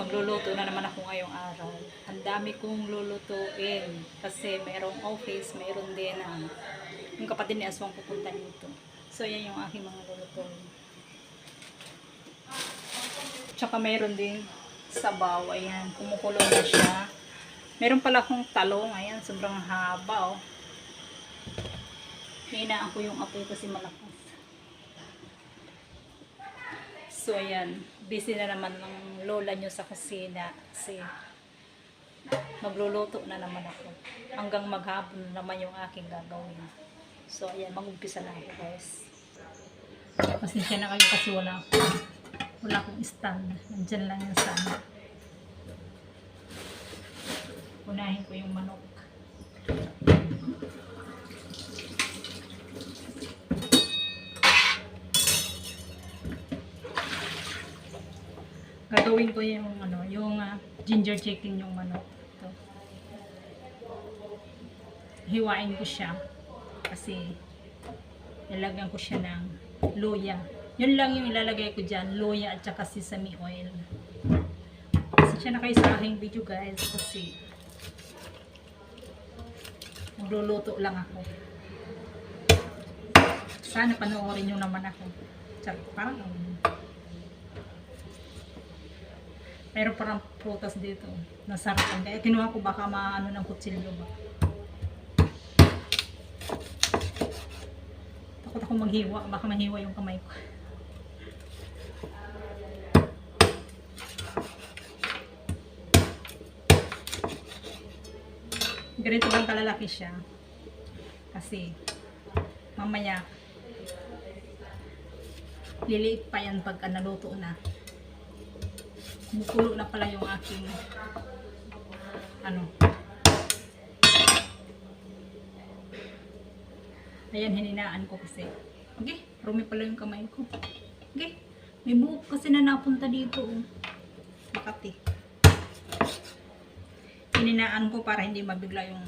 Magluluto na naman ako ngayong araw. Ang dami kong lulutuin kasi mayroong office, mayroon din yung kapatid ni Aswang pupunta dito. So yan yung aking mga lulutuin. Tsaka mayroon din sabaw. Ayan, kumukulo na siya. Meron pala akong talong. Ayan, sobrang haba oh. Hinaan ko yung apoy kasi malakas. So ayan, busy na naman ng lola nyo sa kusina kasi magluluto na naman ako. Hanggang maghapon na naman yung aking gagawin. So ayan, mag-umpisa na ako guys. Pasensya na kayo kasi wala akong stand. Nandyan lang yung sana. Unahin ko yung manok. Gagawin ko yung ginger chicken yung manok. Ito. Hiwain ko siya kasi ilalagyan ko siya ng luya. Yun lang yung ilalagay ko dyan, luya at saka sesame oil. Kasi siya na kayo sa aking video guys kasi magluluto lang ako. Sana panoorin nyo naman ako. Parang mayroon parang prutas dito. Nasarapan. Kaya kinuha ko baka maano ng kutsilyo ba. Takot ako maghiwa. Baka mahiwa yung kamay ko. Ganito lang kalalaki siya. Kasi mamaya liliit pa yan pagka naluto na. Mukulo na pala yung aking ayan, hininaan ko kasi okay, rumi pala yung kamay ko. Okay, may buhok kasi na napunta dito Makati. Hininaan ko para hindi mabigla yung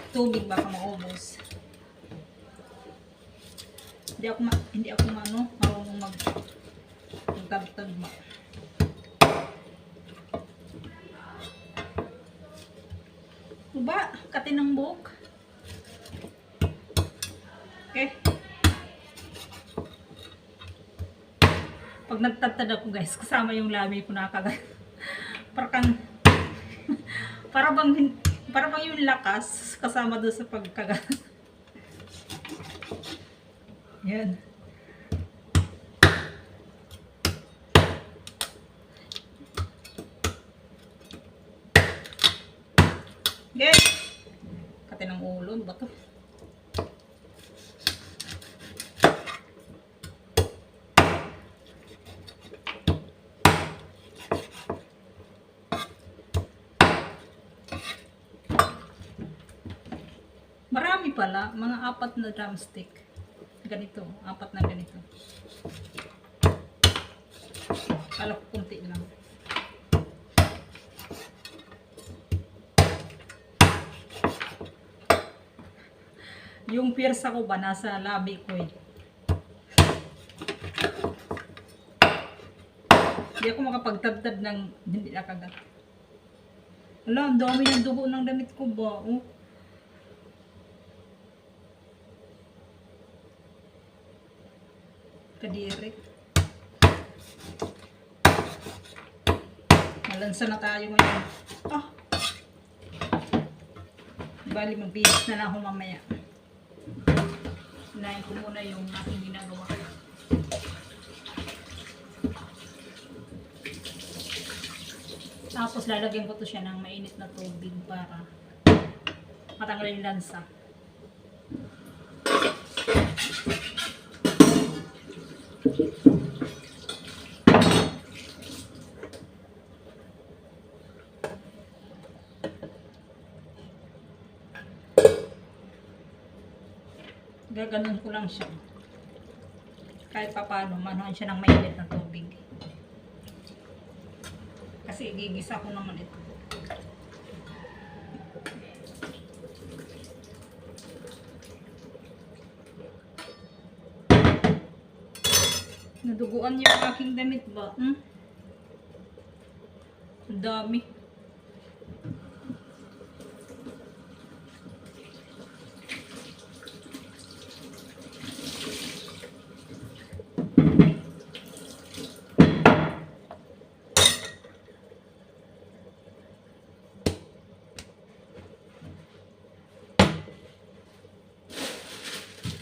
tubig, baka maubos. Hindi ako marunong magtagtagma. Ba, kati ng buhok. Okay. Pag nagtagtad ako guys, kasama yung labi ko nakagat. para bang yung lakas kasama doon sa pagkagat. Yan. Okay. Kati ng ulo, ba to? Marami pala, mga 4 na drumstick. Ganito, 4 na ganito. Kala ko kunti lang. Yung piersa ko ba nasa labi ko eh. Hindi ako makapagtagtad ng hindi nakagat. Wala, ang dami ng dugo ng damit ko ba? Kadiri. Malansa na tayo ngayon. Bali, magbihis na lang ako mamaya. Unahin ko muna yung aking ginagawa. Tapos lalagyan ko to siya ng mainit na tubig para matanggal yung lansa. Gaganon ko lang siya. Kahit paano, manuhan siya ng mainit na tubig. Kasi gigisa ko naman ito. Naduguan yung aking damit ba? Ang dami.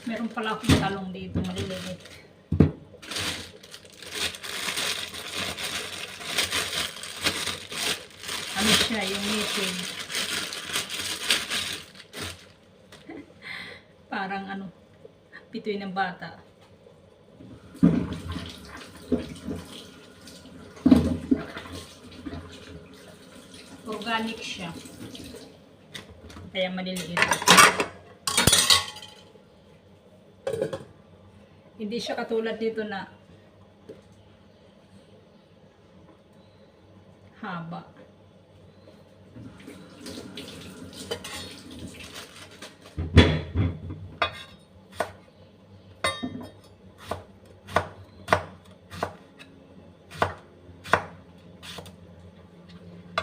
Meron pala akong talong dito, maliliit. Ano siya, yung native. Parang ano, pitoy ng bata. Organic siya. Kaya maliliit. Hindi siya katulad dito na haba.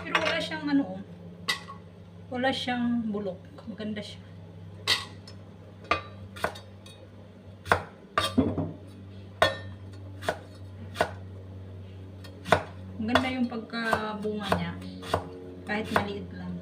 Pero wala siyang ano, wala siyang bulok. Maganda siya. Maganda yung pagkabunga niya. Kahit maliit lang.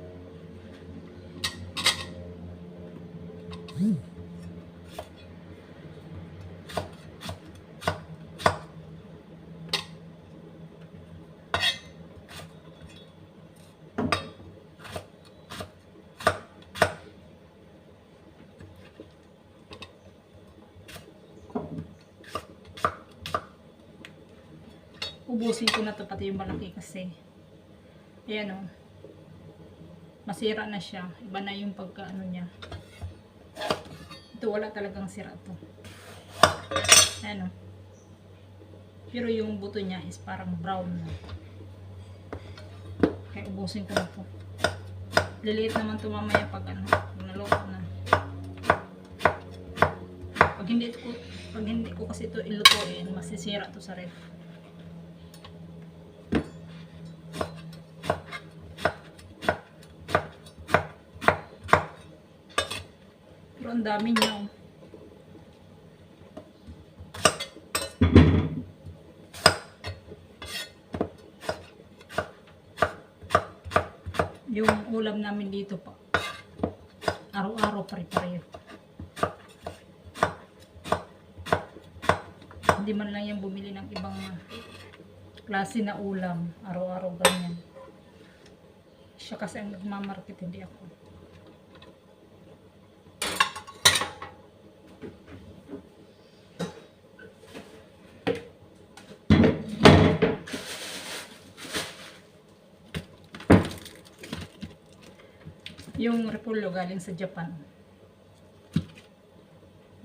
Ubusin ko na to pati yung malaki kasi ayan o, masira na siya. Iba na yung pagka ano niya. Ito wala talagang sira to. Ayan o, pero yung buto niya is parang brown na. Kaya ubusin ko na to. Liliit naman to mamaya pag ano, naluto na. Pag hindi ko kasi ito ilutuin, masisira to sa ref. Pero ang dami niya oh. Yung ulam namin dito pa araw-araw pare-pareho. Hindi man lang yung bumili ng ibang klase na ulam araw-araw ganyan. Siya kasi ang nagmamarket, hindi ako. Yung repolyo galing sa Japan.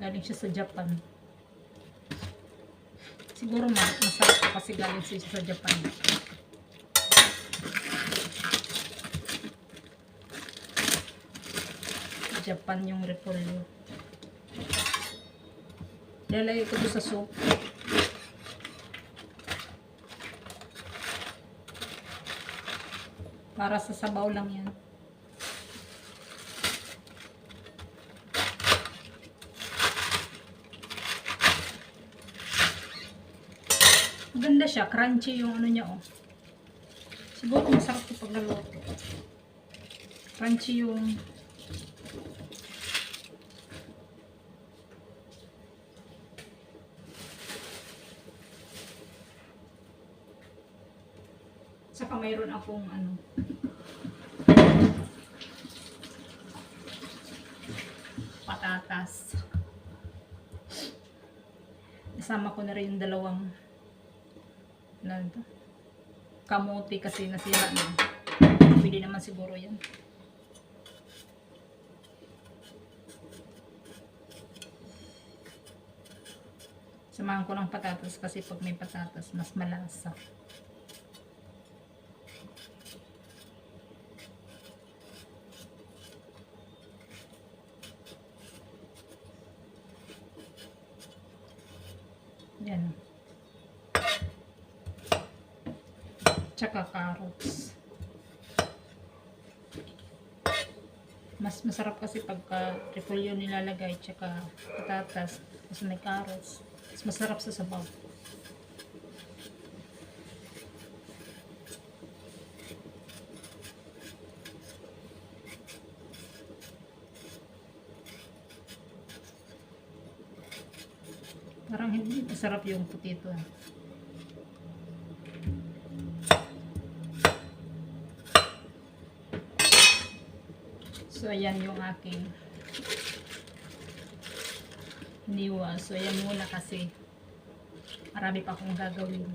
Galing siya sa Japan. Siguro masarap kasi galing siya sa Japan. Japan yung repolyo. Lalagay ko ito sa soup. Para sa sabaw lang yan. Maganda siya, crunchy yung ano niya oh. Siguro masarap ito pag naluto. Crunchy yung saka mayroon akong ano patatas. Isama ko na rin yung dalawang kamote kasi nasira na. Pwede naman siguro yan. Samahan ko ng patatas kasi pag may patatas mas malasa. Yan. Tsaka carrots. Mas masarap kasi pagka repolyo nilalagay tsaka patatas, tapos may carrots. Mas masarap sa sabaw. Parang hindi masarap yung potato. So, ayan yung aking niwa. So, ayan muna kasi marami pa akong gagawin.